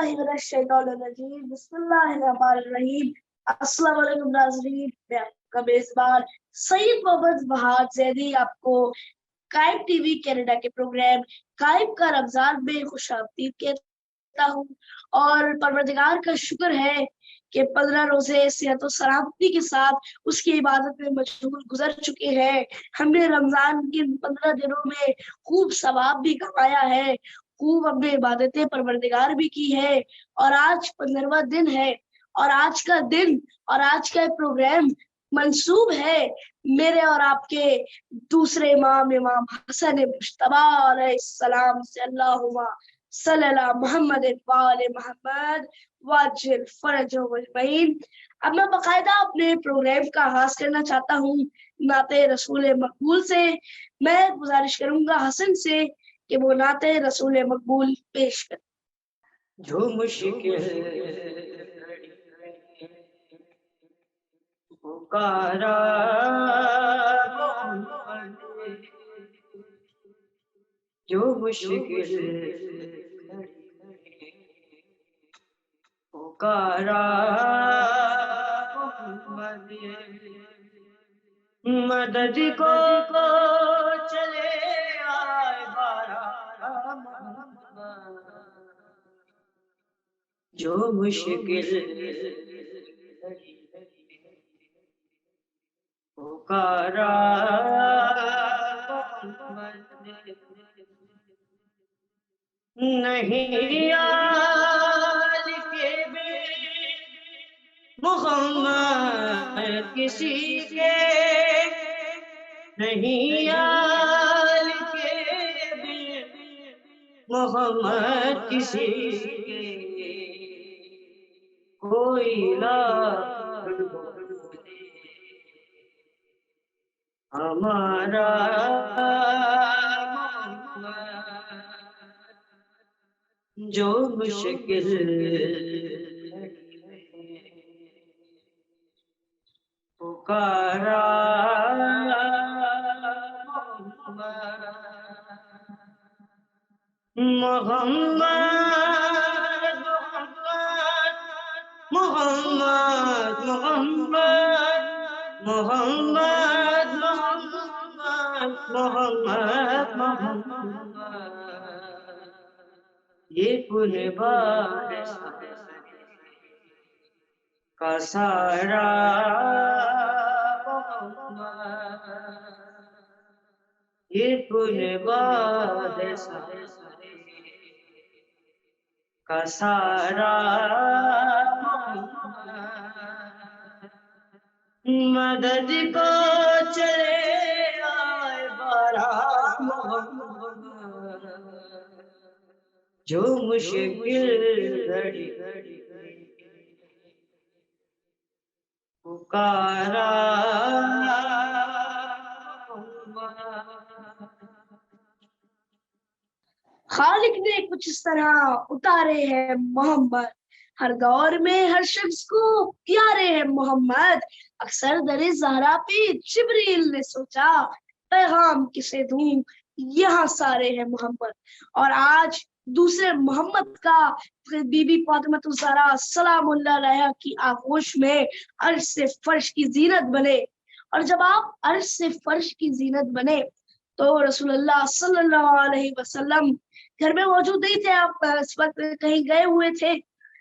बिस्मिल्लाहि मिनश शैतानिर रजीम बिस्मिल्लाहिर रहमानिर रहीम। अस्सलाम वालेकुम नाज़रीन, मैं आपका मेजबान सईद मोहम्मद वहाद ज़ैदी आपको काइब टीवी कनाडा के प्रोग्राम काइब का रमजान में खुशामदीद कहता हूँ। और परवरदिगार का शुक्र है कि 15 रोजे सेहत और सलामती के साथ उसकी इबादत में मशगूल गुजर चुके हैं। हमने रमजान के 15 दिनों में खूब सवाब भी कमाया है, खूब हमने इबादतें परवरदिगार भी की है। और आज 15वां दिन है और आज का दिन और आज का प्रोग्राम मंसूब है मेरे और आपके दूसरे इमाम इमाम हसन मुश्तबा अलैहिस्सलाम से। अल्लाहुम्मा सल्ली अला मुहम्मद व आले मुहम्मद वाजिल फरजहुम अजमईन। अब मैं बाकायदा अपने प्रोग्राम का आगाज करना चाहता हूँ नाते रसूल मकबूल से। मैं गुजारिश करूंगा हसन से कि वो नाते रसूल मकबूल पेश कर। जो मुश्किल पुकारा जो मुश्किल पुकारा मदद को चले आए बारा जो मुश्किल पुकारा नहीं याद के बे मोहम्मद किसी के नहीं याद के बे मोहम्मद किसी के कोई लाख हमारा जो मुश्किल पुकारा मोहम्मद मोहम्मद मोहम्मद मोहम्मद मोहम्मद मोहम्मद ये पुनबार का सारा ये पुनबार का सारा मदद को चले आए बारा जो मुश्किल घड़ी पुकारा खालिक ने कुछ इस तरह उतारे हैं मोहम्मद, हर दौर में हर शख्स को प्यारे हैं मोहम्मद। अक्सर दरे ज़हरा पे जिब्रील ने सोचा पैगाम किसे दूं, यहाँ सारे हैं मोहम्मद। और आज दूसरे मोहम्मद का बीबी फातिमा ज़हरा सलामुल्लाह अलैहा की आगोश में अर्श से फर्श की जीनत बने। और जब आप अर्श से फर्श की जीनत बने तो रसूलुल्लाह सल्लल्लाहु अलैहि वसल्लम घर में मौजूद नहीं थे, आप इस वक्त कहीं गए हुए थे।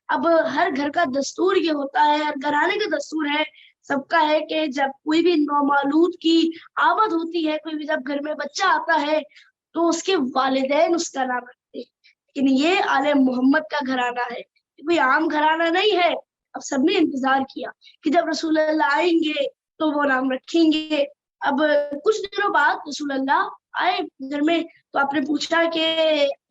अब हर घर का दस्तूर ये होता है, हर घराने का दस्तूर है, सबका है कि जब कोई भी नौमालूद की आमद होती है, कोई भी जब घर में बच्चा आता है तो उसके वालिदैन उसका नाम रखते हैं। लेकिन ये आले मोहम्मद का घराना है, कोई आम घराना नहीं है। अब सबने इंतजार किया कि जब रसूलुल्लाह आएंगे तो वो नाम रखेंगे। अब कुछ दिनों बाद रसूलुल्लाह आए घर में तो आपने पूछा कि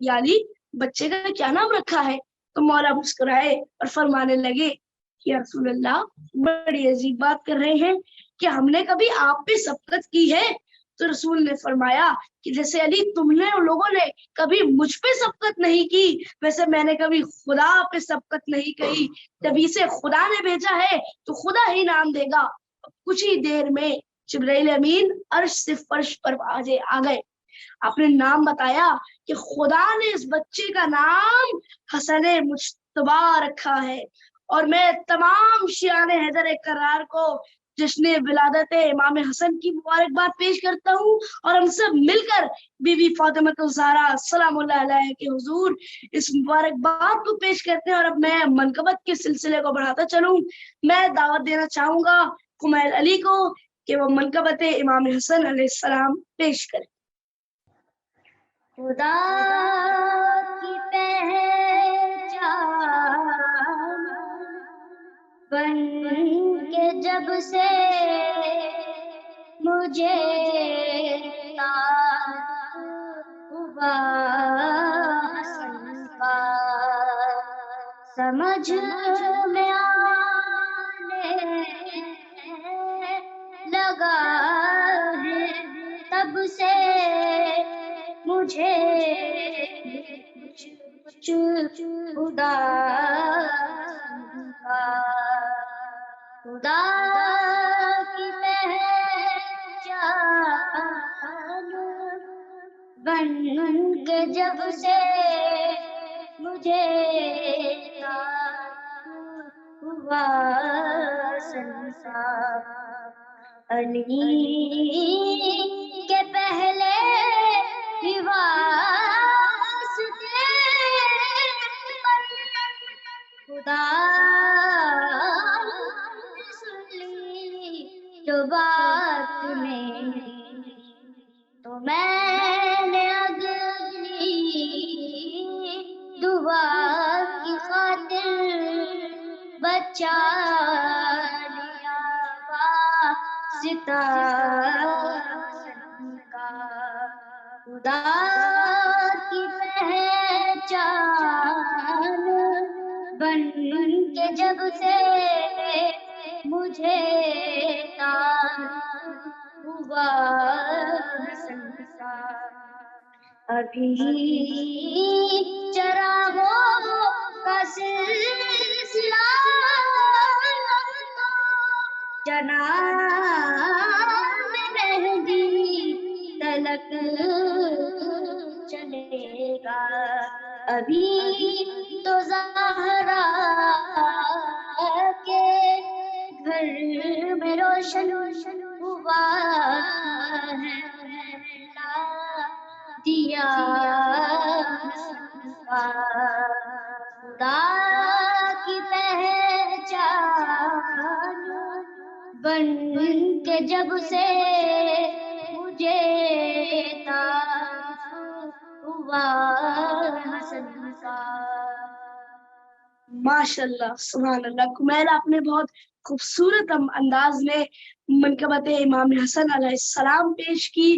याली बच्चे का क्या नाम रखा है? तो मौला मुस्कुराए और फरमाने लगे कि या रसूलुल्लाह बड़ी अजीब बात कर रहे हैं कि हमने कभी आप पे सबकत की है? तो रसूल ने फरमाया कि जैसे अली तुमने और लोगों ने कभी मुझ पे सबकत नहीं की, वैसे मैंने कभी खुदा पे सबकत नहीं कही। जब इसे खुदा ने भेजा है तो खुदा ही नाम देगा। कुछ ही देर में जिब्राइल अमीन अर्श से फर्श पर आ गए। आपने नाम बताया कि खुदा ने इस बच्चे का नाम हसन तबा रखा है। और मैं तमाम शियाने हैदर करार को जश्न विलादत इमाम हसन की मुबारकबाद पेश करता हूँ, और हम सब मिलकर बीवी फातिमा ज़हरा सलामुल्लाह अलैहा के हुजूर इस मुबारकबाद को पेश करते हैं। और अब मैं मनकबत के सिलसिले को बढ़ाता चलूं। मैं दावत देना चाहूंगा कुमैल अली को कि वो मनकबत इमाम हसन अलैहिस्सलाम पेश करें। खुदा की पहचान बन के जब से मुझे तारुफ हुआ हसन का, समझ में आने लगा है तब से मुझे कुछ खुदा का। खुदा की पहचान बन के जब से मुझे तारुफ हुआ संसार, अली के पहले ही वास्ते पर खुदा सुन ली जो बात मेरी, तो मैंने अगली दुआ की खातिर बचा लिया वास्ता का। खुदा की पहचान बन के जब से मुझे तारुफ हुआ संसार, अभी चरागों का सिलसिला जनाब मेहदी तलक चलेगा। अभी तो ज़हरा के घर में रोशन हुआ है दिया खुदा की पहचान बन के जब से मुझे तारुफ हुआ हसन का। माशाल्लाह सुभान अल्लाह। कुमैल, आपने बहुत खूबसूरत अंदाज में मनकबत इमाम हसन अलैहिस्सलाम पेश की।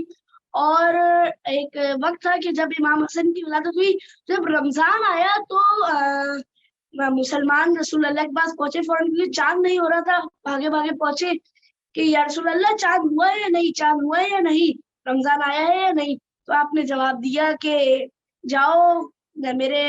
और एक वक्त था कि जब इमाम हसन की विलादत हुई, जब रमजान आया तो मुसलमान रसूल अल्लाह के पास पहुंचे फौरन, क्योंकि चांद नहीं हो रहा था। भागे भागे पहुंचे कि या रसूल अल्लाह चांद हुआ है या नहीं, चांद हुआ है या नहीं, रमजान आया है या नहीं। तो आपने जवाब दिया कि जाओ मेरे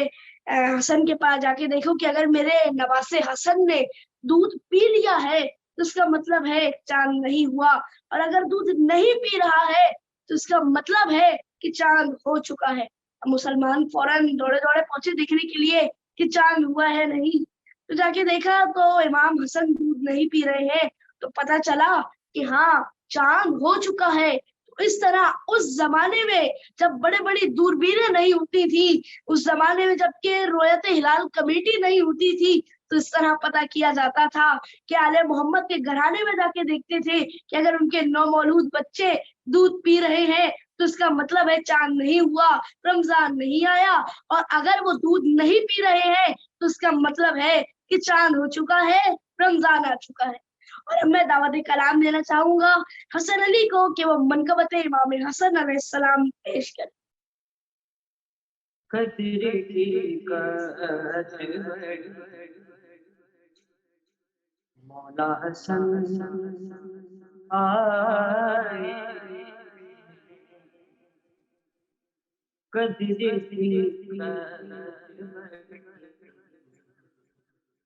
हसन के पास जाके देखो कि अगर मेरे नवासे हसन ने दूध पी लिया है तो उसका मतलब है चांद नहीं हुआ, और अगर दूध नहीं पी रहा है तो उसका मतलब है कि चांद हो चुका है। मुसलमान फौरन दौड़े दौड़े पहुंचे देखने के लिए कि चांद हुआ है नहीं। तो जाके देखा तो इमाम हसन दूध नहीं पी रहे हैं, तो पता चला कि हाँ, चांद हो चुका है। तो इस तरह उस जमाने में जब बड़े बड़ी दूरबीनें नहीं होती थी, उस जमाने में जबकि रोयत हिलाल कमेटी नहीं होती थी, तो इस तरह पता किया जाता था कि आले मोहम्मद के घराने में जाके देखते थे कि अगर उनके नौमौलूद बच्चे दूध पी रहे हैं तो इसका मतलब है चांद नहीं हुआ, रमजान नहीं आया। और अगर वो दूध नहीं पी रहे हैं तो इसका मतलब है कि चांद हो चुका है, रमजान आ चुका है। और मैं दावत कलाम देना चाहूंगा हसन अली को कि वो मनकबत इमाम हसन अलैहिस्सलाम पेश करें। कदर की कदर मौला हसन आए, कदर की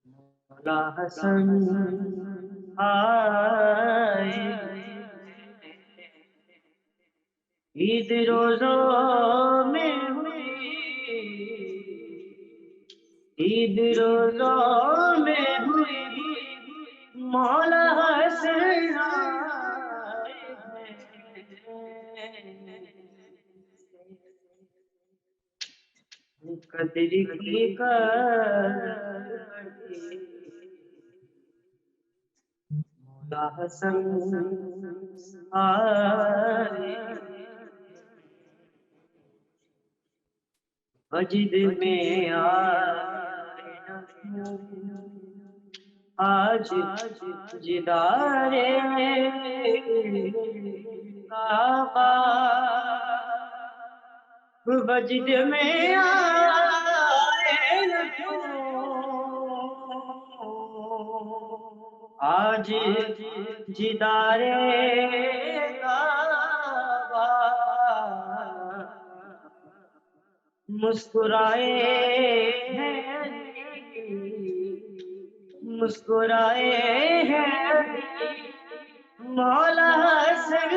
मौला हसन आए, ईद रोज़ों में हुई عید روزوں میں ہوئی مولا حسن قدر کی مولا حسن آئے مجد میں آئے آج جدارے کعبہ مجد میں آئے آج جدارے کعبہ مسکرائے ہیں مسکرائے ہیں مولا حسن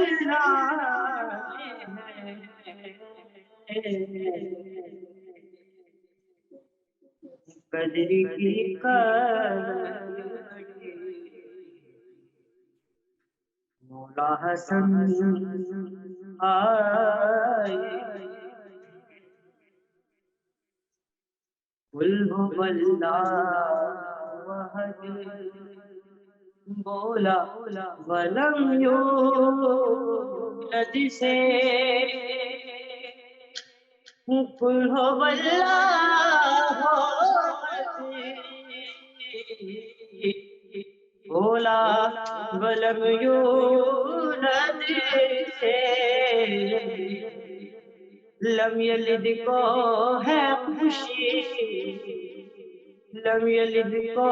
قدر کی مولا حسن آئے قل هو اللہ احد بولا ولم یولد سے قل هو اللہ بولا ولم یولد سے لم یلد کو ہے خوشی لم یلد کو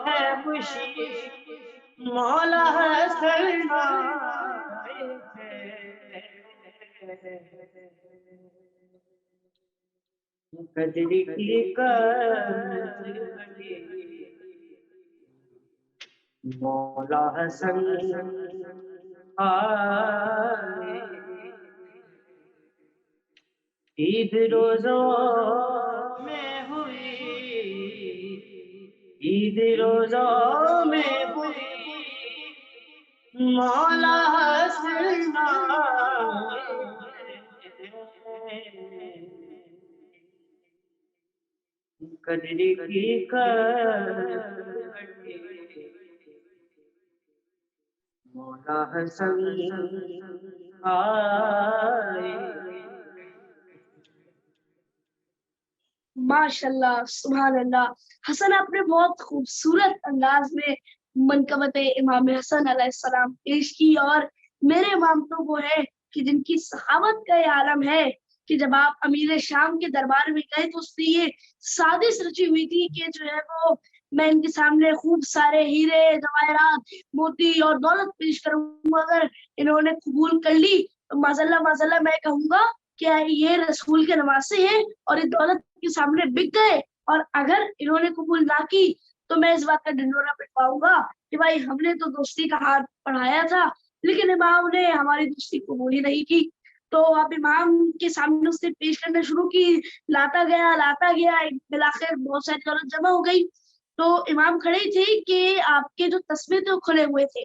ہے خوشی مولا حسن قدر کی قدر مولا حسن آئے عید روزوں میں ہوئی عید روزوں میں ہوئی مولا حسن قدر کی مولا حسن آئے ماشاء اللہ سبحان اللہ. حسن آپ نے بہت خوبصورت انداز میں منقبت امام حسن علیہ السلام پیش کی، اور میرے امام تو وہ ہے کہ جن کی صحابت کا یہ عالم ہے کہ جب آپ امیر شام کے دربار میں گئے تو اس نے یہ سازش رچی ہوئی تھی کہ جو ہے وہ میں ان کے سامنے خوب سارے ہیرے جواہرات موتی اور دولت پیش کروں گا، اگر انہوں نے قبول کر لی تو معذاللہ میں کہوں گا کہ یہ رسول کے نواسے ہیں اور یہ دولت کے سامنے بک گئے، اور اگر انہوں نے قبول نہ کی تو میں اس بات کا ڈنڈورا پٹواؤں گا کہ بھائی ہم نے تو دوستی کا ہاتھ بڑھایا تھا لیکن امام نے ہماری دوستی قبول ہی نہیں کی. تو اب امام کے سامنے اس نے پیش کرنا شروع کی، لاتا گیا بالآخر بہت ساری دولت جمع ہو گئی. تو امام کھڑے تھے کہ آپ کے جو تسمے تھے وہ کھلے ہوئے تھے.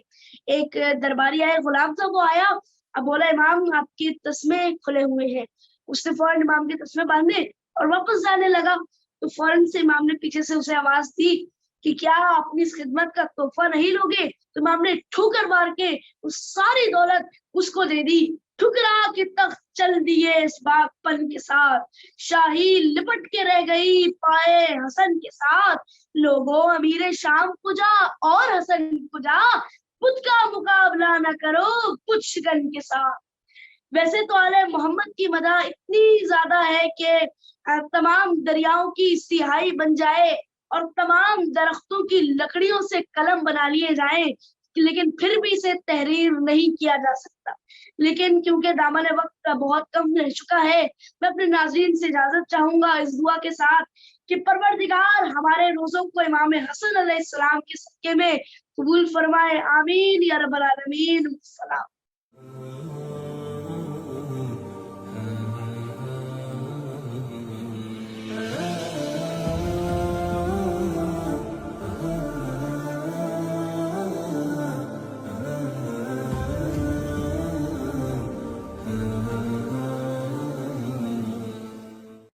ایک درباری آیا، غلام تھا، وہ آیا، اب بولا امام آپ کے تسمے کھلے ہوئے ہیں. اس نے فوراً امام کے تسمے باندھے اور واپس جانے لگا. تو فوراً سے امام نے پیچھے سے اسے آواز دی کہ کیا اپنی اس خدمت کا تحفہ نہیں لوگے؟ تو امام نے ٹھوکر مار کے وہ ساری دولت اس کو دے دی. ٹھکرا کے تخت چل دیے اس باغ پن کے ساتھ، شاہی لپٹ کے رہ گئی پائے حسن کے ساتھ. لوگوں امیر شام کو جا اور حسن کو جا، خود کا مقابلہ نہ کرو کچھ شکن کے ساتھ. ویسے تو آل محمد کی مدح اتنی زیادہ ہے کہ تمام دریاؤں کی سیاہی بن جائے اور تمام درختوں کی لکڑیوں سے قلم بنا لیے جائیں، لیکن پھر بھی اسے تحریر نہیں کیا جا سکتا. لیکن کیونکہ دامن وقت بہت کم رہ چکا ہے، میں اپنے ناظرین سے اجازت چاہوں گا اس دعا کے ساتھ کہ پروردگار ہمارے روزوں کو امام حسن علیہ السلام کے صدقے میں قبول فرمائے. آمین یا رب العالمین. السلام.